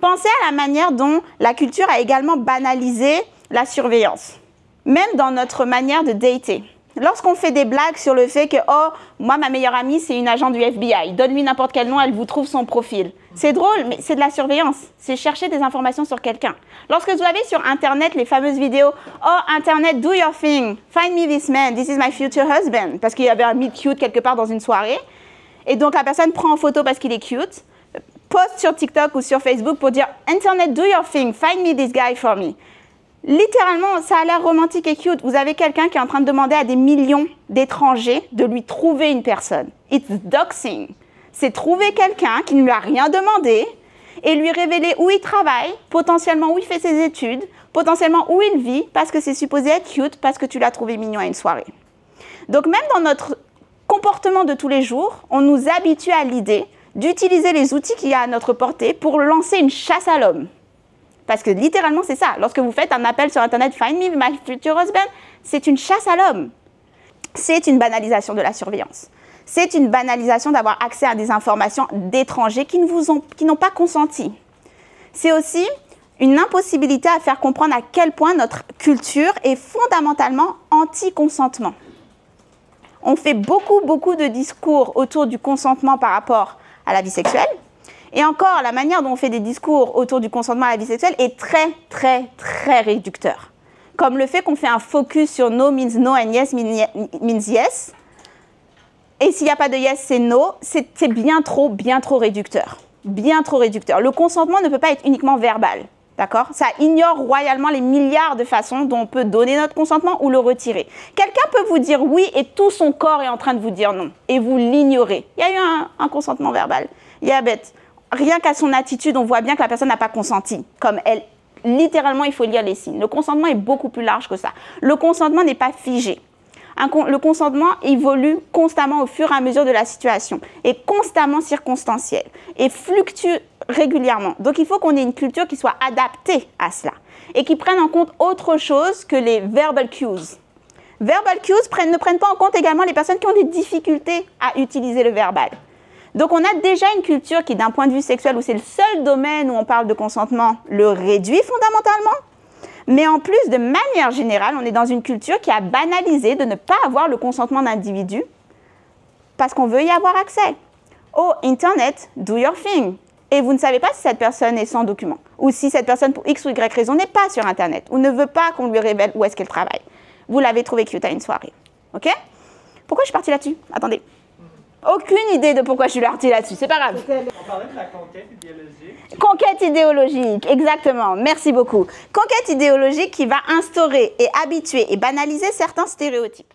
Pensez à la manière dont la culture a également banalisé la surveillance, même dans notre manière de dater. Lorsqu'on fait des blagues sur le fait que « Oh, moi, ma meilleure amie, c'est une agent du FBI. Donne-lui n'importe quel nom, elle vous trouve son profil. » C'est drôle, mais c'est de la surveillance. C'est chercher des informations sur quelqu'un. Lorsque vous avez sur Internet les fameuses vidéos « Oh, Internet, do your thing. Find me this man. This is my future husband. » Parce qu'il y avait un meet cute quelque part dans une soirée. Et donc, la personne prend en photo parce qu'il est cute, poste sur TikTok ou sur Facebook pour dire « Internet, do your thing. Find me this guy for me. » Littéralement, ça a l'air romantique et cute. Vous avez quelqu'un qui est en train de demander à des millions d'étrangers de lui trouver une personne. It's doxing. C'est trouver quelqu'un qui ne lui a rien demandé et lui révéler où il travaille, potentiellement où il fait ses études, potentiellement où il vit, parce que c'est supposé être cute, parce que tu l'as trouvé mignon à une soirée. Donc même dans notre comportement de tous les jours, on nous habitue à l'idée d'utiliser les outils qu'il y a à notre portée pour lancer une chasse à l'homme. Parce que littéralement, c'est ça. Lorsque vous faites un appel sur Internet, « Find me my future husband », c'est une chasse à l'homme. C'est une banalisation de la surveillance. C'est une banalisation d'avoir accès à des informations d'étrangers qui n'ont pas consenti. C'est aussi une impossibilité à faire comprendre à quel point notre culture est fondamentalement anti-consentement. On fait beaucoup de discours autour du consentement par rapport à la vie sexuelle. Et encore, la manière dont on fait des discours autour du consentement à la vie sexuelle est très réducteur. Comme le fait qu'on fait un focus sur no means no and yes means yes. Et s'il n'y a pas de yes, c'est no. C'est bien trop réducteur. Bien trop réducteur. Le consentement ne peut pas être uniquement verbal. D'accord? Ça ignore royalement les milliards de façons dont on peut donner notre consentement ou le retirer. Quelqu'un peut vous dire oui et tout son corps est en train de vous dire non. Et vous l'ignorez. Il y a eu un consentement verbal. Il y a bête. Rien qu'à son attitude, on voit bien que la personne n'a pas consenti. Comme elle, littéralement, il faut lire les signes. Le consentement est beaucoup plus large que ça. Le consentement n'est pas figé. Le consentement évolue constamment au fur et à mesure de la situation, est constamment circonstanciel et fluctue régulièrement. Donc, il faut qu'on ait une culture qui soit adaptée à cela et qui prenne en compte autre chose que les verbal cues. Verbal cues ne prennent pas en compte également les personnes qui ont des difficultés à utiliser le verbal. Donc, on a déjà une culture qui, d'un point de vue sexuel, où c'est le seul domaine où on parle de consentement, le réduit fondamentalement. Mais en plus, de manière générale, on est dans une culture qui a banalisé de ne pas avoir le consentement d'individus parce qu'on veut y avoir accès. Oh, Internet, do your thing. Et vous ne savez pas si cette personne est sans document ou si cette personne, pour X ou Y raison, n'est pas sur Internet ou ne veut pas qu'on lui révèle où est-ce qu'elle travaille. Vous l'avez trouvé cute à une soirée. OK? Pourquoi je suis partie là-dessus? Attendez. Aucune idée de pourquoi je suis partie là-dessus, c'est pas grave. On parlait de la conquête idéologique. Conquête idéologique, exactement, merci beaucoup. Conquête idéologique qui va instaurer et habituer et banaliser certains stéréotypes.